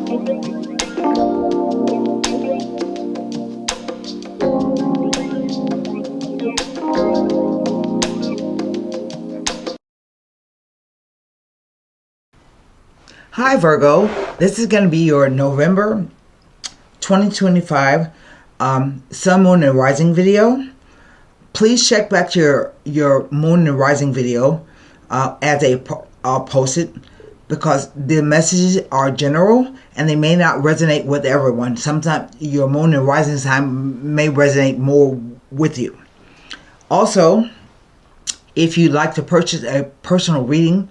Hi Virgo, this is going to be your November 2025 Sun, Moon, and Rising video. Please check back your Moon and Rising video as I'll post it, because the messages are general and they may not resonate with everyone. Sometimes your Moon and Rising sign may resonate more with you. Also, if you'd like to purchase a personal reading,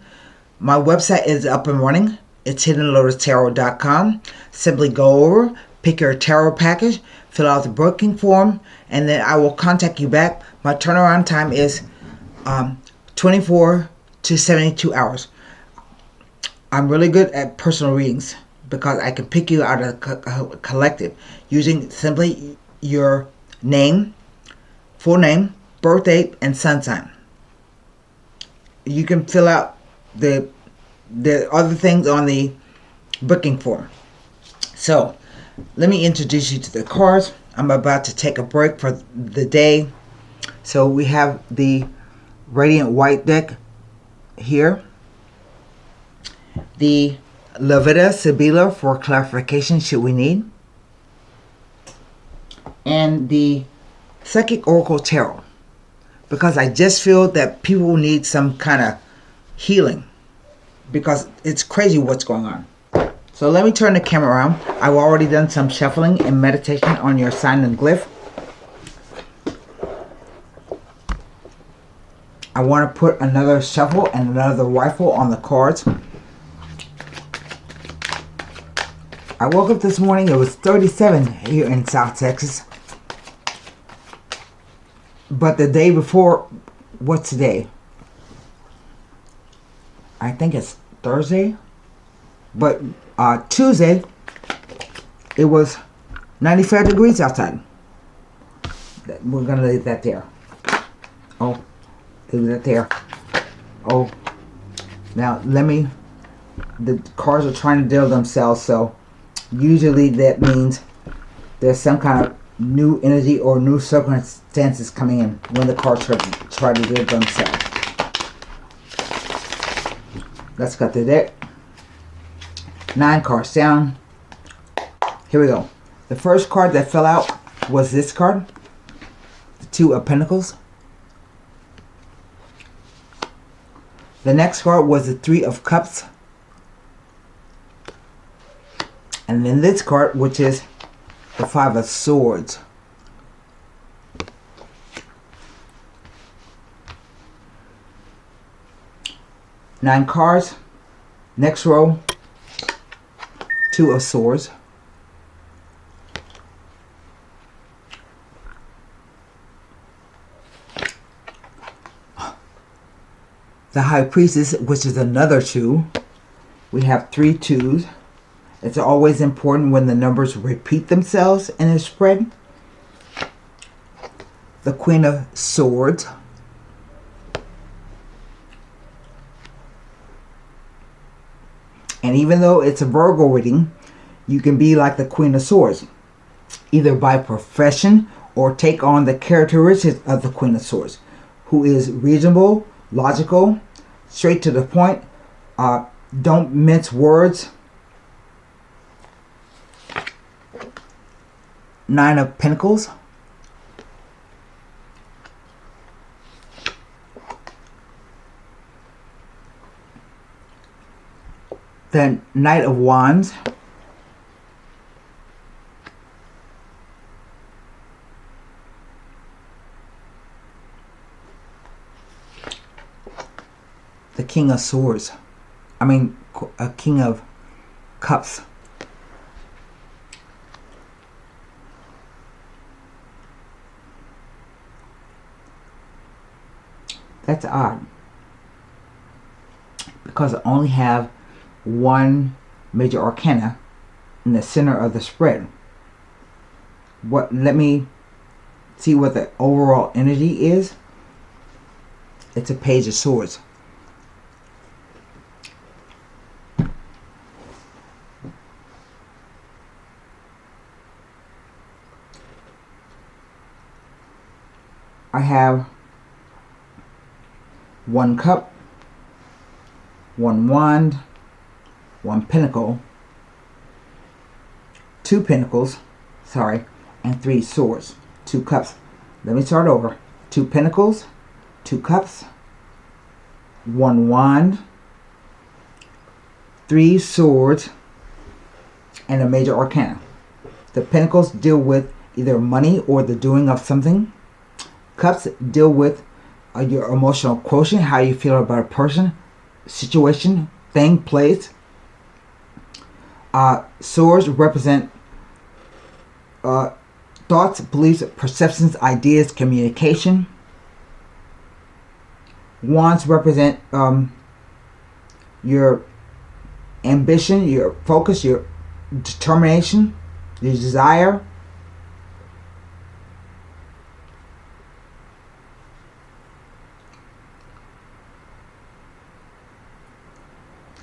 my website is up and running. It's HiddenLotusTarot.com. Simply go over, pick your tarot package, fill out the booking form, and then I will contact you back. My turnaround time is 24 to 72 hours. I'm really good at personal readings because I can pick you out of the collective using simply your name, full name, birth date, and sun sign. You can fill out the other things on the booking form. So let me introduce you to the cards. I'm about to take a break for the day. So we have the Radiant White deck here, the Levita Sibila for clarification should we need, and the Psychic Oracle Tarot, because I just feel that people need some kind of healing, because it's crazy what's going on. So let me turn the camera around. I've already done some shuffling and meditation on your sign and glyph. I want to put another shuffle and another rifle on the cards. I woke up this morning, it was 37 here in South Texas. But the day before, what's today? I think it's Thursday, but Tuesday it was 95 degrees outside. We're gonna leave that there. Oh, leave that there. Oh, now the cards are trying to deal themselves, so usually that means there's some kind of new energy or new circumstances coming in when the cards try to deal themselves. Let's cut through that. 9 cards down. Here we go. The first card that fell out was this card, the 2 of Pentacles. The next card was the 3 of Cups. And then this card, which is the 5 of Swords. Nine cards. Next row, 2 of Swords. The High Priestess, which is another 2. We have 3 2s. It's always important when the numbers repeat themselves in a spread. The Queen of Swords. And even though it's a Virgo reading, you can be like the Queen of Swords, either by profession or take on the characteristics of the Queen of Swords, who is reasonable, logical, straight to the point, don't mince words. 9 of Pentacles. The Knight of Wands. The King of Swords. I mean, a King of Cups. That's odd, because I only have 1 major arcana in the center of the spread. Let me see what the overall energy is. It's a Page of Swords. I have 1 cup, 1 wand, 1 pentacle, 2 pentacles, sorry, and 3 swords, 2 cups. Let me start over. 2 pentacles, 2 cups, 1 wand, 3 swords, and a major arcana. The pentacles deal with either money or the doing of something. Cups deal with your emotional quotient, how you feel about a person, situation, thing, place. Swords represent thoughts, beliefs, perceptions, ideas, communication. Wands represent your ambition, your focus, your determination, your desire.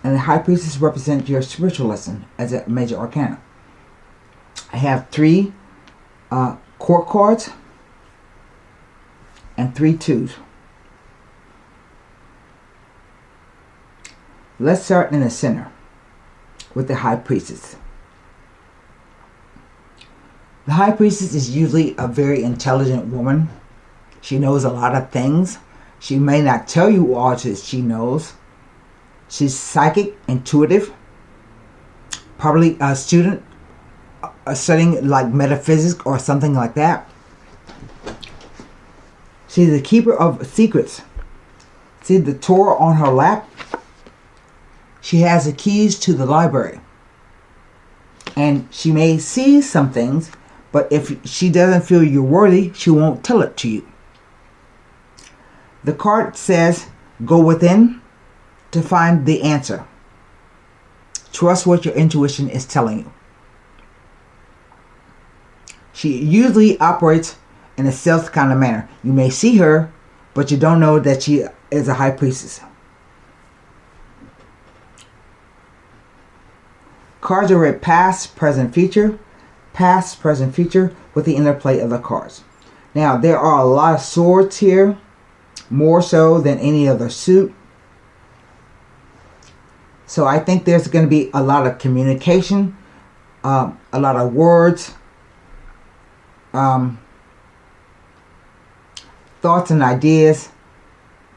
And the High Priestess represents your spiritual lesson as a major arcana. I have 3 court cards and 3 twos. Let's start in the center with the High Priestess. The High Priestess is usually a very intelligent woman. She knows a lot of things. She may not tell you all that she knows. She's psychic, intuitive, probably a student studying like metaphysics or something like that. She's the keeper of secrets. See the Torah on her lap? She has the keys to the library. And she may see some things, but if she doesn't feel you're worthy, she won't tell it to you. The card says, go within to find the answer. Trust what your intuition is telling you. She usually operates in a stealth kind of manner. You may see her, but you don't know that she is a High Priestess. Cards are read past, present, future. Past, present, future with the interplay of the cards. Now, there are a lot of swords here, more so than any other suit. So I think there's going to be a lot of communication, a lot of words, thoughts and ideas,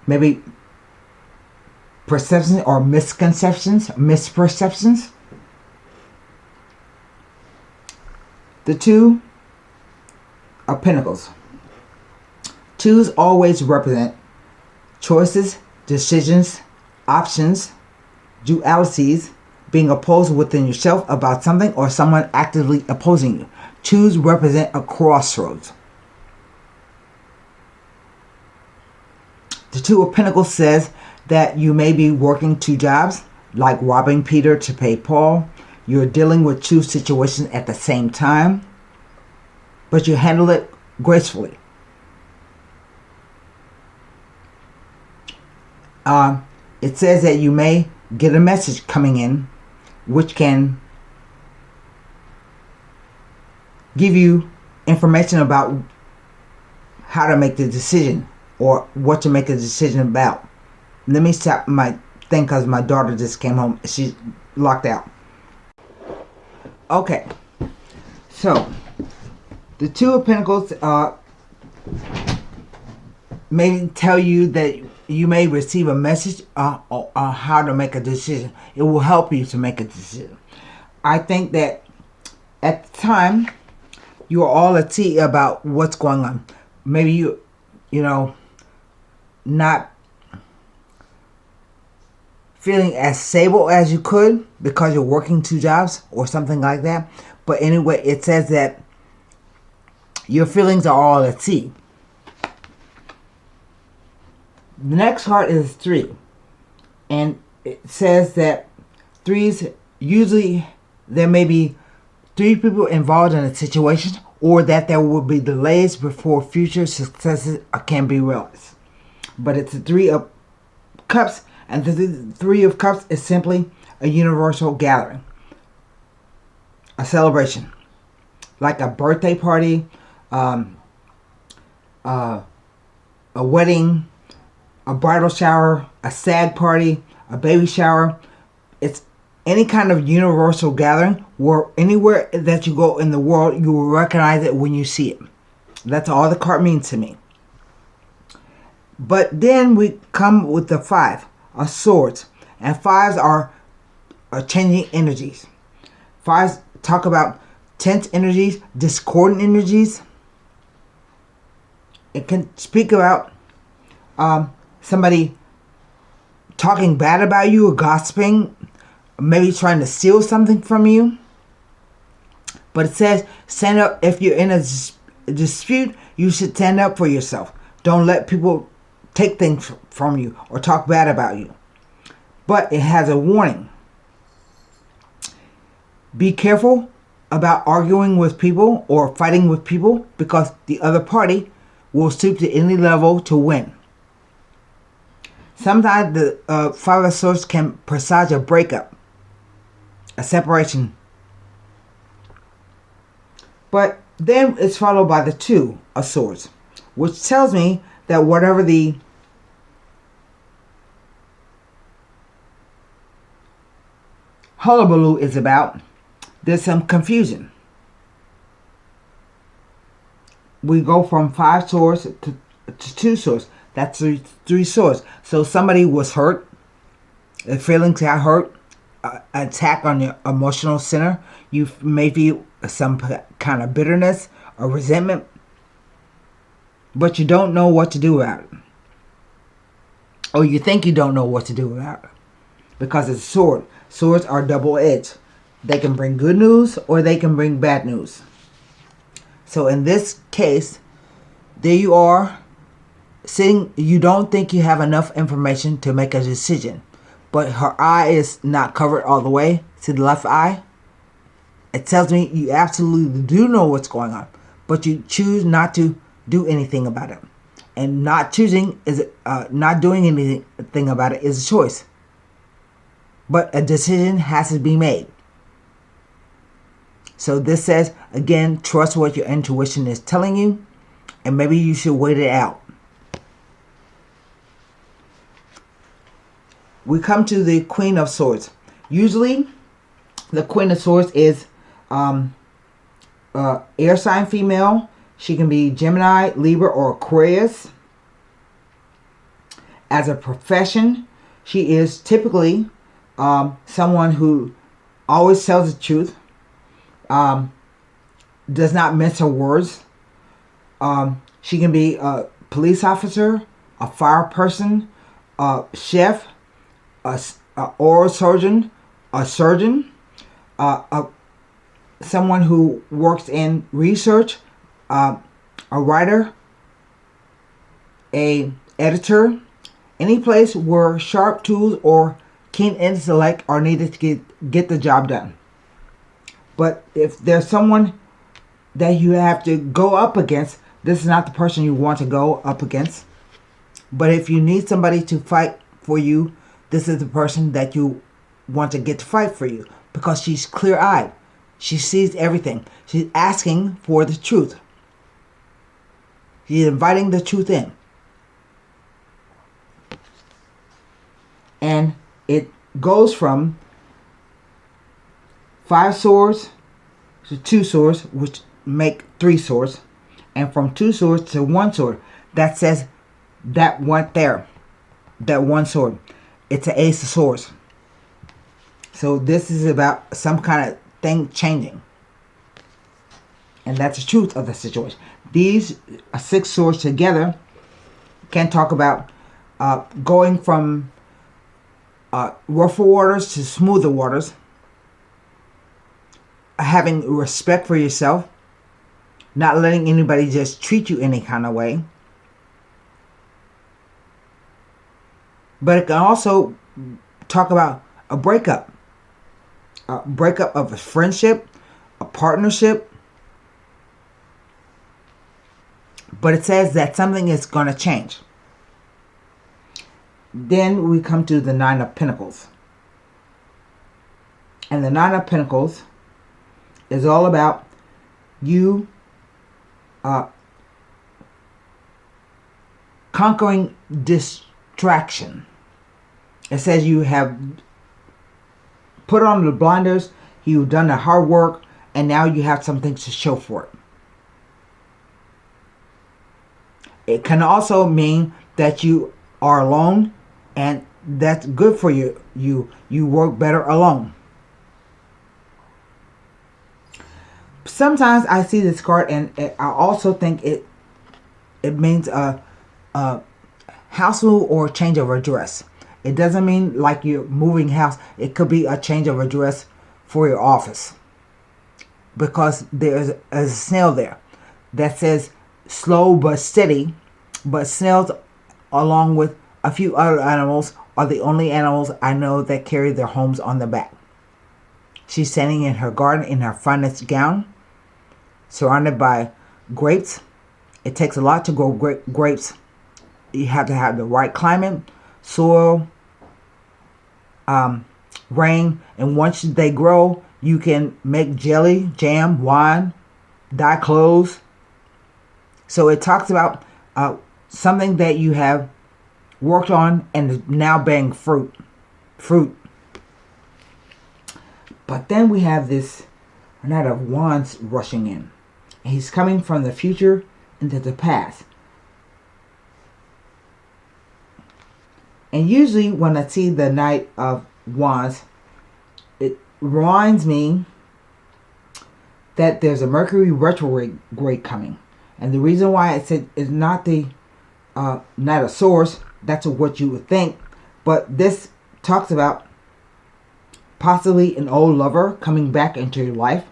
maybe perceptions or misperceptions. The 2 of Pentacles. 2s always represent choices, decisions, options, dualities, being opposed within yourself about something or someone actively opposing you. 2s represent a crossroads. The 2 of Pentacles says that you may be working 2 jobs, like robbing Peter to pay Paul. You're dealing with 2 situations at the same time, but you handle it gracefully. It says that you may get a message coming in which can give you information about how to make the decision or what to make a decision about. Let me stop my thing because my daughter just came home. She's locked out. Okay, so the 2 of Pentacles may tell you that you may receive a message on how to make a decision. It will help you to make a decision. I think that at the time, you are all at sea about what's going on. Maybe you know, not feeling as stable as you could because you're working 2 jobs or something like that. But anyway, it says that your feelings are all at sea. The next card is 3. And it says that 3s, usually there may be 3 people involved in a situation, or that there will be delays before future successes can be realized. But it's the 3 of Cups, and the 3 of Cups is simply a universal gathering, a celebration, like a birthday party, a wedding, a bridal shower, a SAG party, a baby shower. It's any kind of universal gathering where anywhere that you go in the world, you will recognize it when you see it. That's all the card means to me. But then we come with the 5 of Swords. And 5s are changing energies. 5s talk about tense energies, discordant energies. It can speak about somebody talking bad about you or gossiping, maybe trying to steal something from you. But it says, stand up. If you're in a dispute, you should stand up for yourself. Don't let people take things from you or talk bad about you. But it has a warning. Be careful about arguing with people or fighting with people, because the other party will stoop to any level to win. Sometimes the 5 of Swords can presage a breakup, a separation. But then it's followed by the 2 of Swords, which tells me that whatever the hullabaloo is about, there's some confusion. We go from 5 swords to 2 swords. That's 3 swords. So somebody was hurt. Their feelings got hurt. Attack on your emotional center. You may feel some kind of bitterness or resentment, but you don't know what to do about it. Or you think you don't know what to do about it, because it's a sword. Swords are double-edged. They can bring good news or they can bring bad news. So in this case, there you are, sitting. You don't think you have enough information to make a decision, but her eye is not covered all the way. See the left eye? It tells me you absolutely do know what's going on, but you choose not to do anything about it. And not choosing is not doing anything about it is a choice. But a decision has to be made. So this says, again, trust what your intuition is telling you, and maybe you should wait it out. We come to the Queen of Swords. Usually, the Queen of Swords is air sign female. She can be Gemini, Libra, or Aquarius. As a profession, she is typically someone who always tells the truth, does not mince her words. She can be a police officer, a fire person, a chef, a oral surgeon, a surgeon, someone who works in research, a writer, a editor, any place where sharp tools or keen intellect are needed to get the job done. But if there's someone that you have to go up against, this is not the person you want to go up against. But if you need somebody to fight for you, this is the person that you want to get to fight for you, because she's clear-eyed. She sees everything. She's asking for the truth. She's inviting the truth in. And it goes from 5 swords to 2 swords, which make 3 swords. And from 2 swords to 1 sword. That says that one there. That 1 sword. It's an Ace of Swords. So this is about some kind of thing changing. And that's the truth of the situation. These 6 swords together can talk about going from rougher waters to smoother waters. Having respect for yourself. Not letting anybody just treat you any kind of way. But it can also talk about a breakup. A breakup of a friendship, a partnership. But it says that something is going to change. Then we come to the 9 of Pentacles. And the 9 of Pentacles is all about you conquering distraction. It says you have put on the blinders, you've done the hard work, and now you have something to show for it. It can also mean that you are alone, and that's good for you. You work better alone. Sometimes I see this card, and I also think it means a house move or change of address. It doesn't mean like you're moving house. It could be a change of address for your office, because there's a snail there that says slow but steady. But snails, along with a few other animals, are the only animals I know that carry their homes on their back. She's standing in her garden in her finest gown, surrounded by grapes. It takes a lot to grow grapes. You have to have the right climate, soil, rain, and once they grow, you can make jelly, jam, wine, dye clothes. So it talks about something that you have worked on and is now bearing fruit. But then we have this Knight of Wands rushing in. He's coming from the future into the past. And usually when I see the Knight of Wands, it reminds me that there's a Mercury retrograde coming. And the reason why I said it's not the Knight of Swords, that's what you would think. But this talks about possibly an old lover coming back into your life.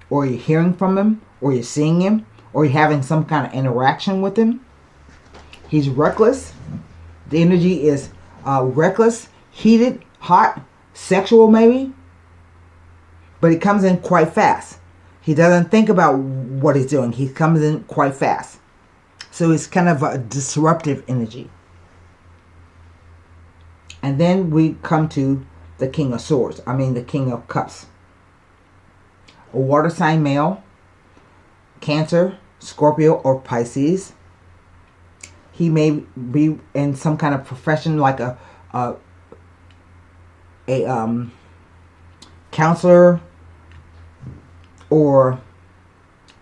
Or you're hearing from him, or you're seeing him, or you're having some kind of interaction with him. He's reckless. The energy is reckless, heated, hot, sexual maybe. But he comes in quite fast. He doesn't think about what he's doing. He comes in quite fast. So it's kind of a disruptive energy. And then we come to the King of Swords. The King of Cups. A water sign male, Cancer, Scorpio, or Pisces. He may be in some kind of profession like a counselor, or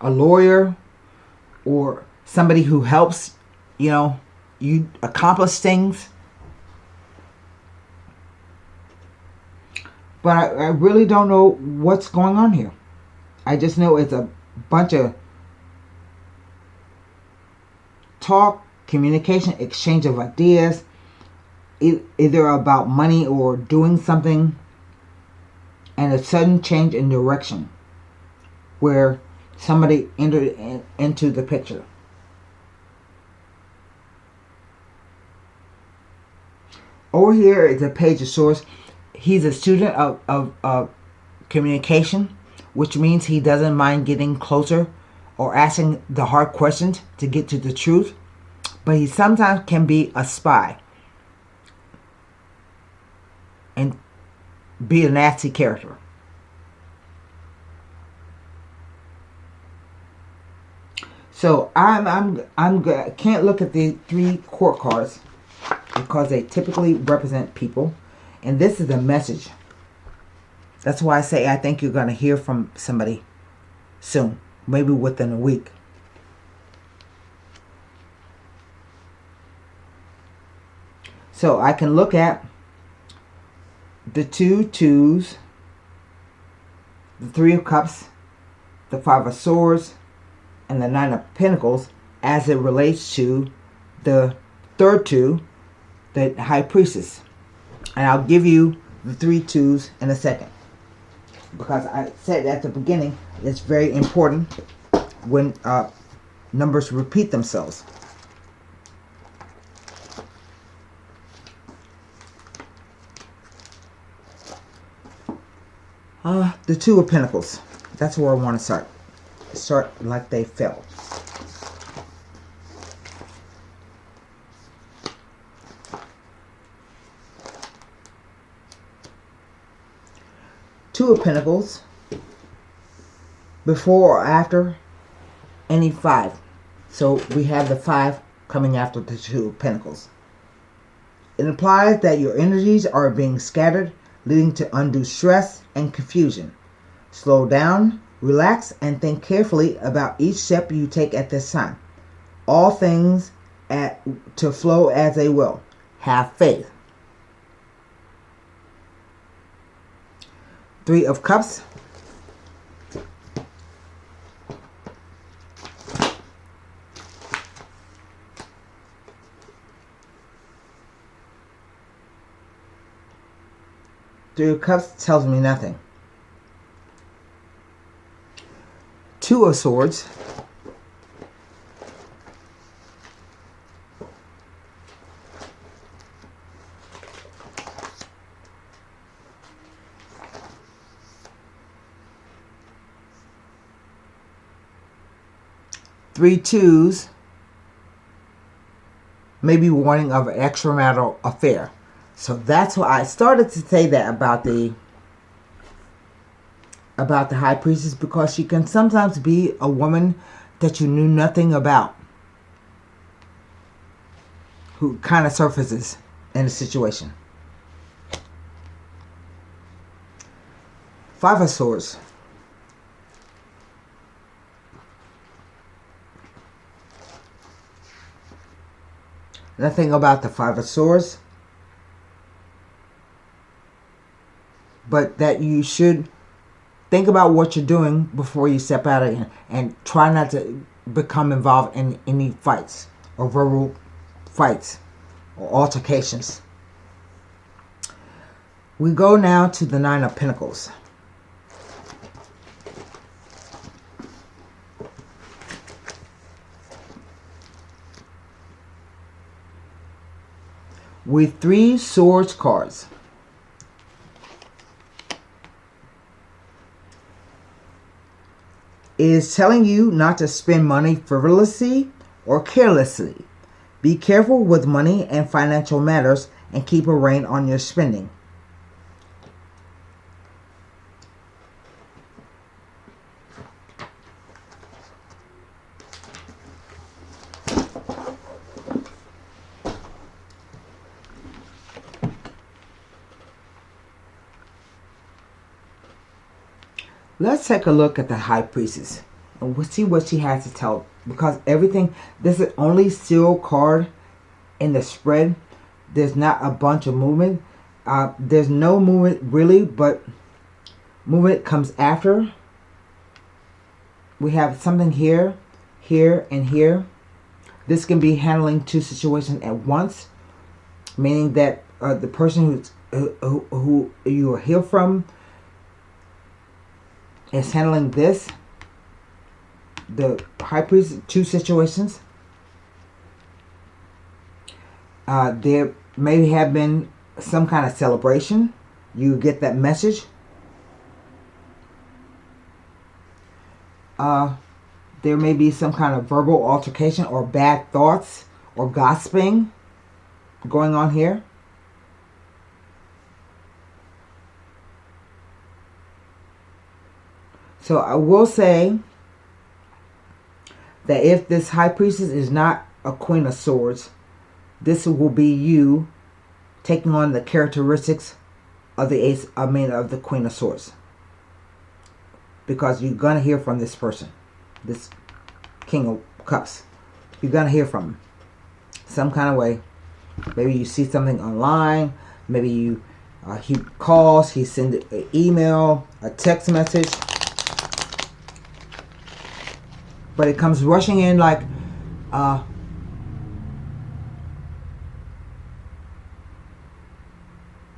a lawyer, or somebody who helps, you accomplish things. But I really don't know what's going on here. I just know it's a bunch of talk, communication, exchange of ideas, either about money or doing something, and a sudden change in direction where somebody entered into the picture. Over here is a Page of Swords. He's a student of communication, which means he doesn't mind getting closer or asking the hard questions to get to the truth. But he sometimes can be a spy and be a nasty character. So I can't look at the 3 court cards because they typically represent people, and this is a message. That's why I say I think you're going to hear from somebody soon, maybe within a week. So I can look at the 2 twos, the 3 of Cups, the 5 of Swords, and the 9 of Pentacles as it relates to the third 2, the High Priestess. And I'll give you the 3 twos in a second, because I said at the beginning it's very important when numbers repeat themselves. The 2 of Pentacles. That's where I want to start. Start like they fell. Two of Pentacles. Before or after any 5. So we have the 5 coming after the Two of Pentacles. It implies that your energies are being scattered, leading to undue stress and confusion. Slow down, relax, and think carefully about each step you take at this time. All things to flow as they will. Have faith. Three of Cups. Three of Cups tells me nothing. Two of Swords. Three twos, maybe warning of an extramarital affair. So that's why I started to say that about the High Priestess, because she can sometimes be a woman that you knew nothing about, who kind of surfaces in a situation. Five of Swords. Nothing about the Five of Swords, but that you should think about what you're doing before you step out of it, and try not to become involved in any fights or verbal fights or altercations. We go now to the Nine of Pentacles. With three Swords cards. It is telling you not to spend money frivolously or carelessly. Be careful with money and financial matters and keep a rein on your spending. Let's take a look at the High Priestess and we'll see what she has to tell, because everything, this is only still card in the spread. There's not a bunch of movement. There's no movement really, but movement comes after. We have something here, here, and here. This can be handling two situations at once, meaning that the person who you hear from is handling this, the High Priest, two situations. There may have been some kind of celebration. You get that message. There may be some kind of verbal altercation or bad thoughts or gossiping going on here. So I will say that if this High Priestess is not a Queen of Swords, this will be you taking on the characteristics of the of the Queen of Swords. Because you're going to hear from this person, this King of Cups. You're going to hear from him some kind of way. Maybe you see something online. Maybe you he calls, he sends an email, a text message. But it comes rushing in like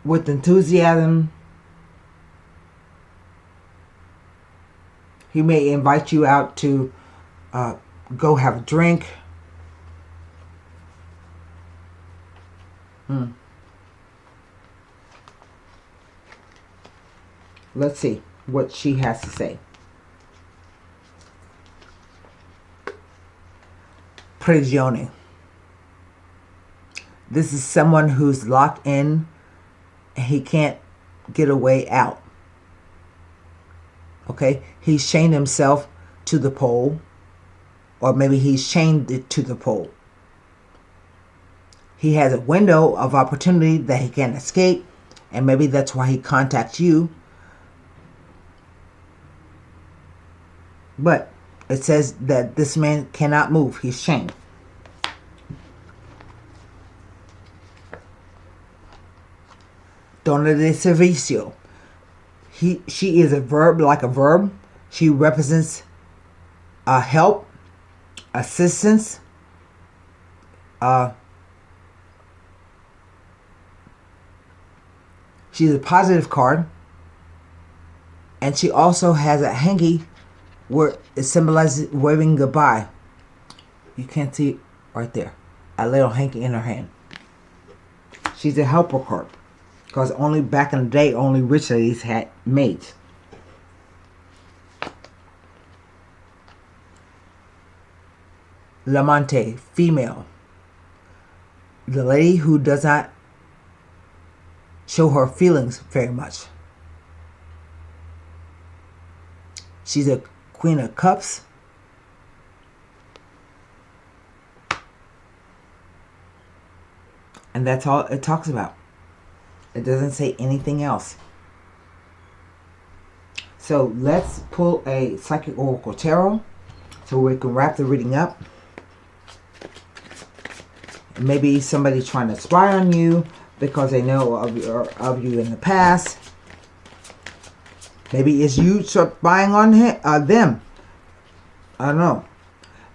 with enthusiasm. He may invite you out to go have a drink. Let's see what she has to say. Prigione. This is someone who's locked in and he can't get a way out. Okay, he's chained himself to the pole, or maybe he's chained it to the pole. he has a window of opportunity that he can escape, and maybe that's why he contacts you. But it says that this man cannot move. He's chained. Donna de servicio. She is a verb, like a verb. She represents help, assistance, she's a positive card. And she also has a hanky where it symbolizes waving goodbye. You can't see it right there. A little hanky in her hand. She's a helper card. Because only back in the day, only rich ladies had maids. L'amante, female. The lady who does not show her feelings very much. She's a Queen of Cups. And that's all it talks about. It doesn't say anything else. So let's pull a Psychic Oracle Tarot so we can wrap the reading up. Maybe somebody trying to spy on you because they know of you in the past. Maybe it's you spying on them. I don't know.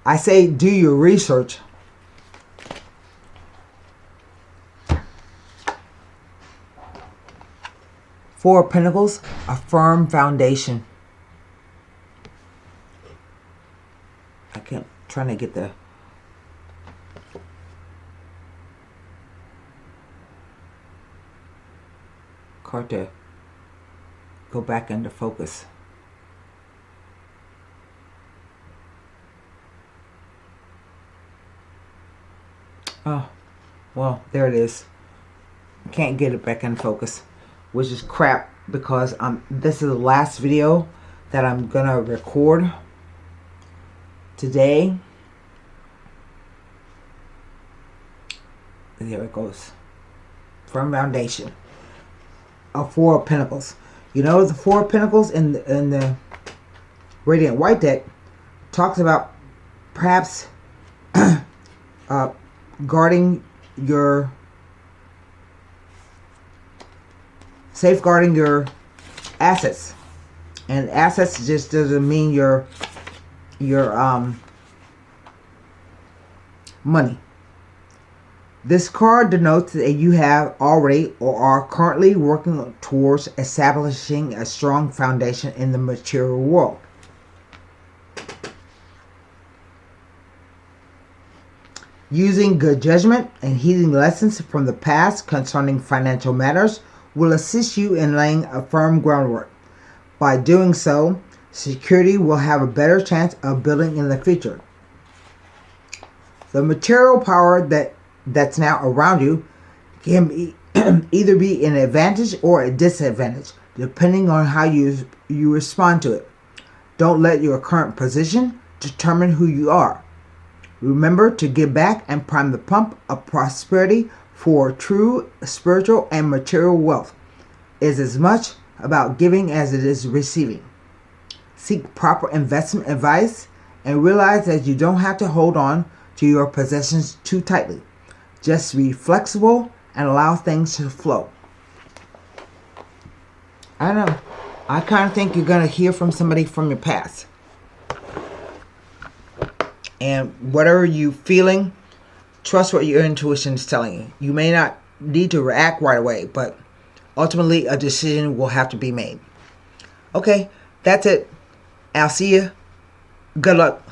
I say do your research. Four of Pentacles, a firm foundation. I can't, trying to get the card to go back into focus. Oh, well, there it is. Can't get it back in focus, which is crap because this is the last video that I'm gonna record today. There it goes. Firm foundation. A Four of Pentacles. You know, the Four of Pentacles in the Radiant White deck talks about perhaps guarding your, safeguarding your assets. And assets just doesn't mean your money. This card denotes that you have already or are currently working towards establishing a strong foundation in the material world. Using good judgment and heeding lessons from the past concerning financial matters will assist you in laying a firm groundwork. By doing so, security will have a better chance of building in the future. The material power that's now around you can be either be an advantage or a disadvantage, depending on how you respond to it. Don't let your current position determine who you are. Remember to give back and prime the pump of prosperity for true spiritual and material wealth. It is as much about giving as it is receiving. Seek proper investment advice and realize that you don't have to hold on to your possessions too tightly. Just be flexible and allow things to flow. I don't know. I kind of think you're going to hear from somebody from your past. And whatever you're feeling, trust what your intuition is telling you. You may not need to react right away, but ultimately a decision will have to be made. Okay, that's it. I'll see you. Good luck.